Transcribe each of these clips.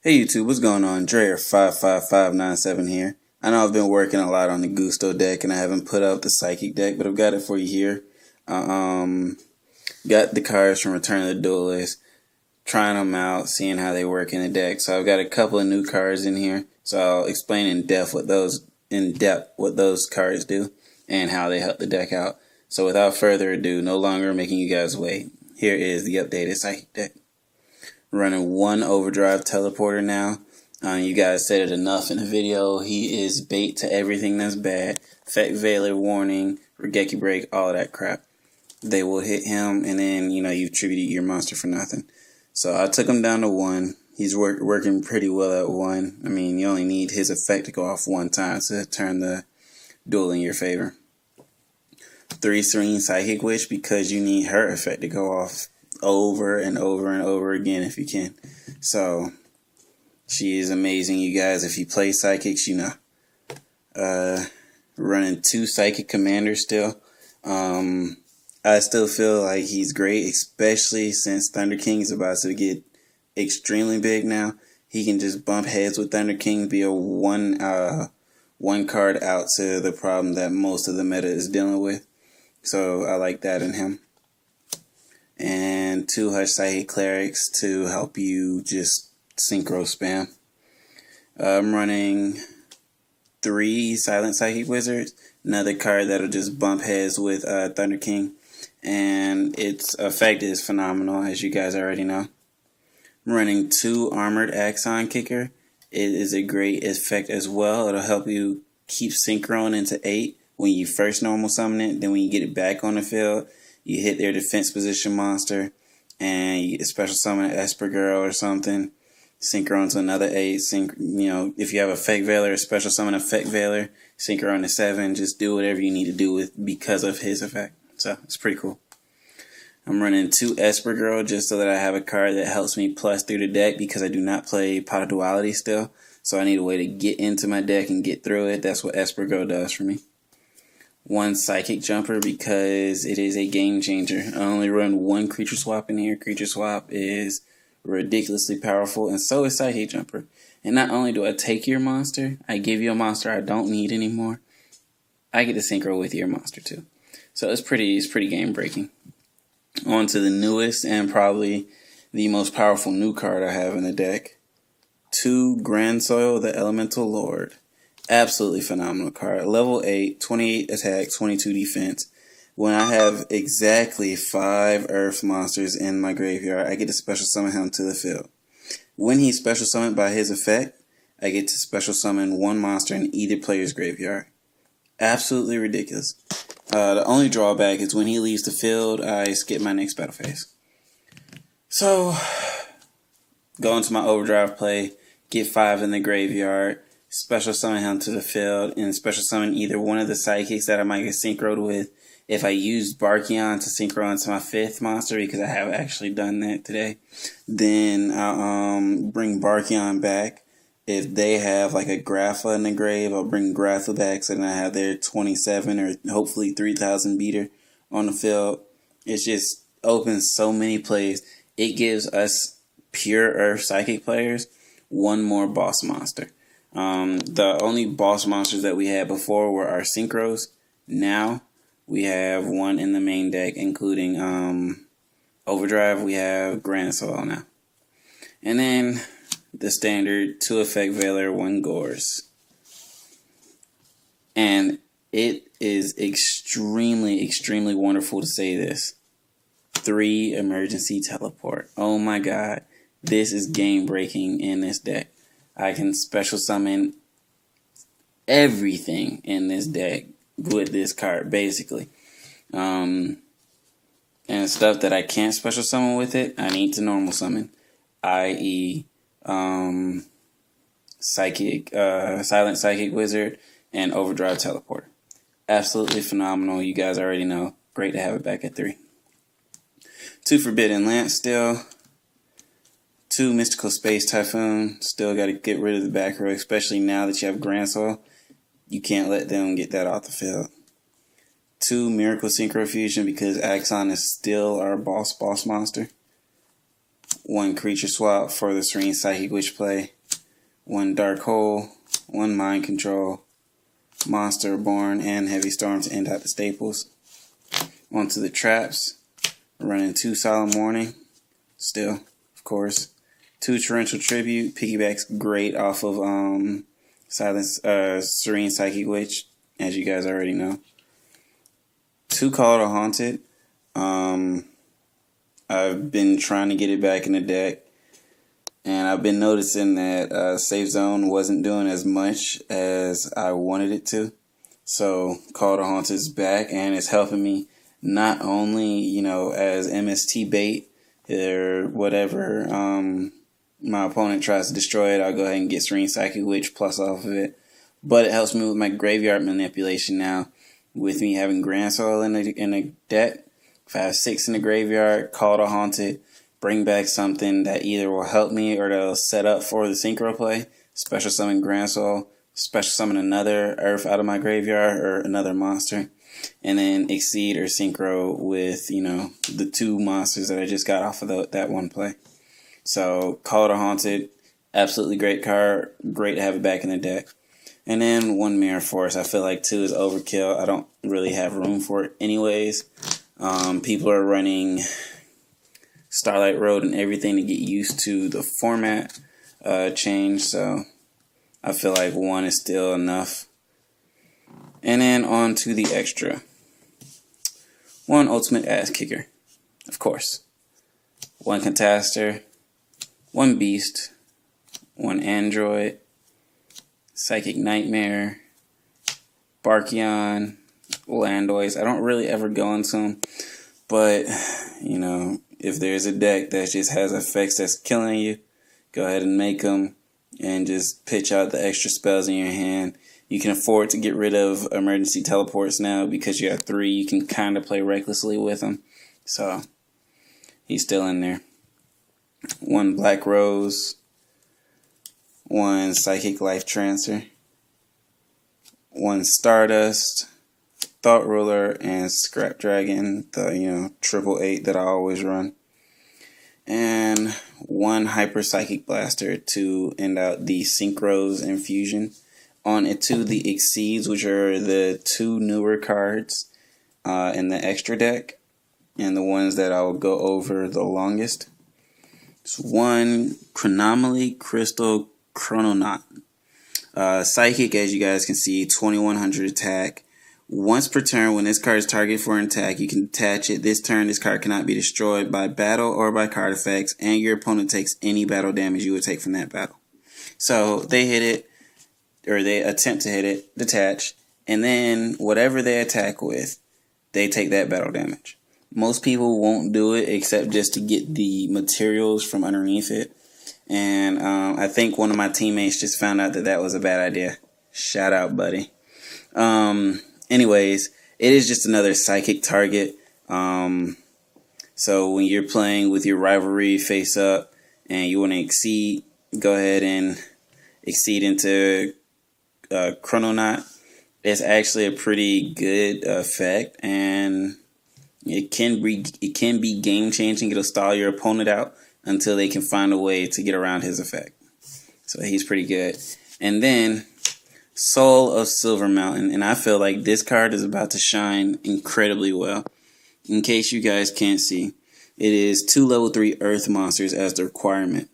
Hey YouTube, what's going on? Dreher 55597 here. I know I've been working a lot on the Gusto deck and I haven't put out the Psychic deck, but I've got it for you here. Got the cards from Return of the Duelist, trying them out, seeing how they work in the deck. So I've got a couple of new cards in here, so I'll explain in depth what those cards do and how they help the deck out. So without further ado, no longer making you guys wait, here is the updated Psychic deck. Running one Overdrive Teleporter now. You guys said it enough in the video. He is bait to everything that's bad. Effect Veiler, Warning, Regeki Break, all that crap. They will hit him, and then, you've tributed your monster for nothing. So I took him down to 1. He's working pretty well at 1. I mean, you only need his effect to go off 1 time to turn the duel in your favor. 3 Serene Psychic Witch, because you need her effect to go off over and over and over again if you can. So she is amazing, you guys. If you play psychics, running 2 psychic commanders still. I still feel like he's great, especially since Thunder King is about to get extremely big now. He can just bump heads with Thunder King, be a one card out to the problem that most of the meta is dealing with. So I like that in him. And 2 Hush Psychic Clerics to help you just synchro spam. I'm running 3 Silent Psychic Wizards, another card that'll just bump heads with Thunder King, and its effect is phenomenal, as you guys already know. I'm running 2 Armored Axon Kicker. It is a great effect as well. It'll help you keep synchroing into 8 when you first normal summon it. Then when you get it back on the field, you hit their defense position monster, and you get a special summon an Esper Girl or something. Synchro into another 8. If you have Effect Veiler, special summon Effect Veiler. Synchro into 7. Just do whatever you need to do because of his effect. So it's pretty cool. I'm running 2 Esper Girl just so that I have a card that helps me plus through the deck because I do not play Pot of Duality still. So I need a way to get into my deck and get through it. That's what Esper Girl does for me. 1 Psychic Jumper because it is a game changer. I only run 1 Creature Swap in here. Creature Swap is ridiculously powerful, and so is Psychic Jumper. And not only do I take your monster, I give you a monster I don't need anymore, I get to synchro with your monster too. So it's pretty game breaking. On to the newest and probably the most powerful new card I have in the deck. 2 Grandsoil, the Elemental Lord. Absolutely phenomenal card. Level 8, 28 attack, 22 defense. When I have exactly 5 earth monsters in my graveyard, I get to special summon him to the field. When he's special summoned by his effect, I get to special summon 1 monster in either player's graveyard. Absolutely ridiculous. The only drawback is when he leaves the field, I skip my next battle phase. So, go into my overdrive play, get 5 in the graveyard, special summon him to the field, and special summon either one of the psychics that I might get synchroed with. If I used Barkion to synchro into my 5th monster, because I have actually done that today, then I'll bring Barkion back. If they have like a Grapha in the grave, I'll bring Grapha back, so then I have their 27 or hopefully 3,000 beater on the field. It just opens so many plays. It gives us pure Earth Psychic players 1 more boss monster. The only boss monsters that we had before were our synchros. Now we have 1 in the main deck, including Overdrive. We have Grandsoil now. And then the standard 2 Effect Veiler, 1 Gorz. And it is extremely wonderful to say this. 3 Emergency Teleport. Oh my god. This is game breaking in this deck. I can special summon everything in this deck with this card, basically. And stuff that I can't special summon with it, I need to normal summon. I.e., Silent Psychic Wizard and Overdrive Teleporter. Absolutely phenomenal. You guys already know. Great to have it back at 3. 2 Forbidden Lance still. 2 Mystical Space Typhoon. Still got to get rid of the back row, especially now that you have Grandsoil. You can't let them get that off the field. 2 Miracle Synchro Fusion because Axon is still our boss monster. 1 creature swap for the Serene Psychic Witch play, 1 Dark Hole, 1 Mind Control, Monster Born, and Heavy Storm to end out the staples. Onto the traps, running 2 Solemn Warning, still, of course. 2 Torrential Tribute, piggybacks great off of Serene Psychic Witch, as you guys already know. 2 Call to Haunted. I've been trying to get it back in the deck, and I've been noticing that Safe Zone wasn't doing as much as I wanted it to. So Call to Haunted is back, and it's helping me not only, you know, as MST bait or whatever. My opponent tries to destroy it, I'll go ahead and get Serene Psychic Witch plus off of it. But it helps me with my graveyard manipulation now. With me having Grandsoil in the deck, if I have 6 in the graveyard, Call to Haunted, bring back something that either will help me or that'll set up for the synchro play. Special summon Grandsoil, special summon another Earth out of my graveyard or another monster. And then Exceed or synchro with, you know, the 2 monsters that I just got off of that one play. So Call to Haunted, absolutely great card, great to have it back in the deck. And then 1 Mirror Force. I feel like 2 is overkill. I don't really have room for it anyways. People are running Starlight Road and everything to get used to the format change. So I feel like 1 is still enough. And then on to the extra. 1 Ultimate Ass Kicker. Of course. 1 Cataster. 1 Beast. 1 Android. Psychic Nightmare, Barkion, Landois. I don't really ever go into them, but, you know, if there's a deck that just has effects that's killing you, go ahead and make them and just pitch out the extra spells in your hand. You can afford to get rid of emergency teleports now because you have 3. You can kind of play recklessly with them. So, he's still in there. 1 Black Rose. 1 Psychic Life Transfer, 1 Stardust, Thought Ruler, and Scrap Dragon, the, you know, 888 that I always run. And 1 Hyper Psychic Blaster to end out the Synchros and Fusion. On it to the Exceeds, which are the 2 newer cards in the extra deck, and the ones that I will go over the longest. It's 1 Chronomaly Crystal Chrononaut. Psychic, as you guys can see, 2100 attack. Once per turn, when this card is targeted for an attack, you can attach it. This turn, this card cannot be destroyed by battle or by card effects, and your opponent takes any battle damage you would take from that battle. So they hit it, or they attempt to hit it, detach, and then whatever they attack with, they take that battle damage. Most people won't do it except just to get the materials from underneath it. And I think one of my teammates just found out that was a bad idea. Shout out, buddy. Anyways, it is just another psychic target. So when you're playing with your rivalry face up and you want to exceed, go ahead and exceed into Chrononaut. It's actually a pretty good effect, and it can be game changing. It'll stall your opponent out until they can find a way to get around his effect. So he's pretty good. And then Soul of Silver Mountain, and I feel like this card is about to shine incredibly well. In case you guys can't see, it is 2 level 3 Earth monsters as the requirement.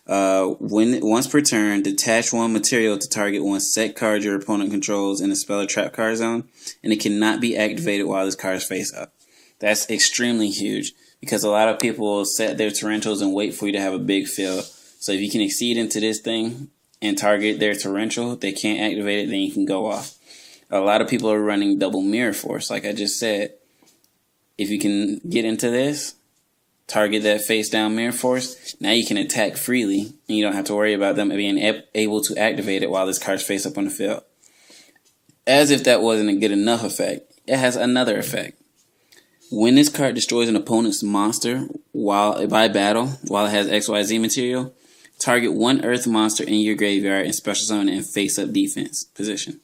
Once per turn, detach 1 material to target 1 set card your opponent controls in a spell or trap card zone, and it cannot be activated while this card is face up. That's extremely huge, because a lot of people will set their torrentials and wait for you to have a big field. So if you can exceed into this thing and target their torrential, they can't activate it, then you can go off. A lot of people are running double Mirror Force, like I just said. If you can get into this, target that face down Mirror Force, now you can attack freely, and you don't have to worry about them being able to activate it while this card's face up on the field. As if that wasn't a good enough effect, it has another effect. When this card destroys an opponent's monster by battle, while it has XYZ material, target 1 Earth monster in your graveyard and special summon it in face-up defense position.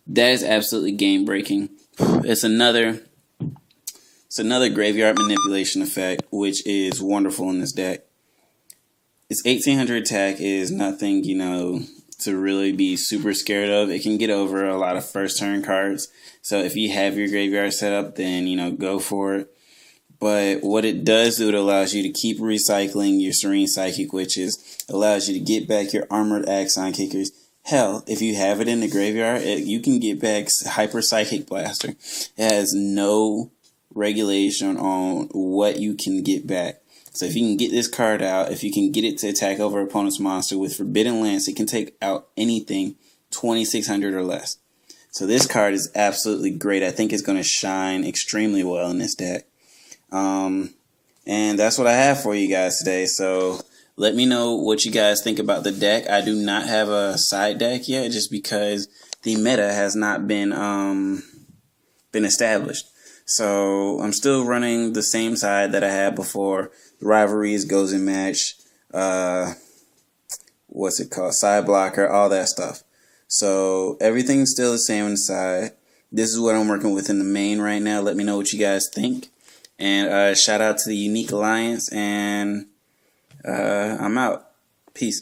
That is absolutely game-breaking. It's another graveyard manipulation effect, which is wonderful in this deck. its 1800 attack is nothing, you know, to really be super scared of. It can get over a lot of first turn cards. So if you have your graveyard set up, then, you know, go for it. But what it does do, it allows you to keep recycling your Serene Psychic Witches. Allows you to get back your Armored Axon Kickers. Hell, if you have it in the graveyard, you can get back Hyper Psychic Blaster. It has no regulation on what you can get back. So if you can get this card out, if you can get it to attack over opponent's monster with Forbidden Lance, it can take out anything 2600 or less. So this card is absolutely great. I think it's going to shine extremely well in this deck. And that's what I have for you guys today. So let me know what you guys think about the deck. I do not have a side deck yet, just because the meta has not been established. So I'm still running the same side that I had before. The rivalries, goes in match, what's it called? Side blocker, all that stuff. So everything's still the same inside. This is what I'm working with in the main right now. Let me know what you guys think. And shout out to the Yu-Nique Alliance. And I'm out. Peace.